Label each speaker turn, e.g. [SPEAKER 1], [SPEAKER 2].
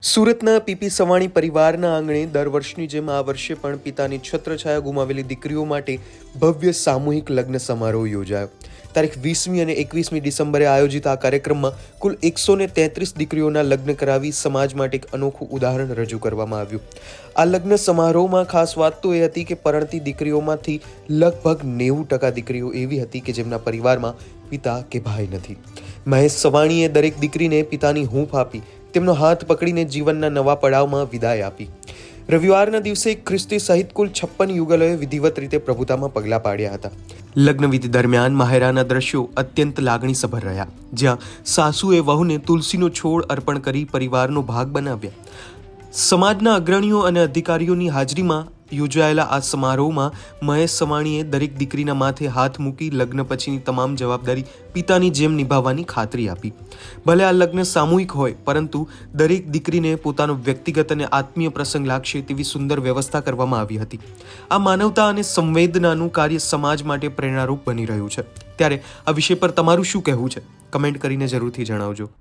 [SPEAKER 1] સુરતના પીપી સવાણી પરિવારના આંગણે દર વર્ષની જેમ આ વર્ષે પણ પિતાની છત્રછાયા ગુમાવેલી દીકરીઓ માટે ભવ્ય સામૂહિક લગ્ન સમારોહ યોજાયો. તારીખ 20મી અને 21મી ડિસેમ્બરે આયોજિત આ કાર્યક્રમમાં કુલ 133 દીકરીઓના લગ્ન કરાવી સમાજ માટે એક અનોખું ઉદાહરણ રજૂ કરવામાં આવ્યું. આ લગ્ન સમારોહમાં ખાસ વાત તો એ હતી કે પરણતી દીકરીઓમાંથી લગભગ 90% દીકરીઓ એવી હતી કે જેમના પરિવારમાં પિતા કે ભાઈ નથી. મહેશ સવાણીએ દરેક દીકરીને પિતાની હૂંફ આપી તેમનો હાથ પકડીને જીવનના નવા પડાવમાં વિદાય આપી. રવિવારના દિવસે ખ્રિસ્તી સહિત કુલ 56 યુગલોએ વિધિવત રીતે પ્રભુતામાં પગલાં પાડ્યા હતા. લગ્નવિધિ દરમિયાન માહેરાના દ્રશ્યો અત્યંત લાગણીસભર રહ્યા, જ્યાં સાસુએ વહુને તુલસીનો છોડ અર્પણ કરી પરિવારનો ભાગ બનાવ્યા. સમાજના અગ્રણીઓ અને અધિકારીઓની હાજરીમાં યોજાયેલા આ સમારોહમાં મહેશ સવાણીએ દરેક દીકરીના માથે હાથ મૂકી લગ્ન પછીની તમામ જવાબદારી પિતાની જેમ નિભાવવાની ખાતરી આપી. ભલે આ લગ્ન સામૂહિક હોય, પરંતુ દરેક દીકરીને પોતાનો વ્યક્તિગત અને આત્મીય પ્રસંગ લાગશે તેવી સુંદર વ્યવસ્થા કરવામાં આવી હતી. આ માનવતા અને સંવેદનાનું કાર્ય સમાજ માટે પ્રેરણારૂપ બની રહ્યું છે. ત્યારે આ વિષય પર તમારું શું કહેવું છે? કમેન્ટ કરીને જરૂરથી જણાવજો.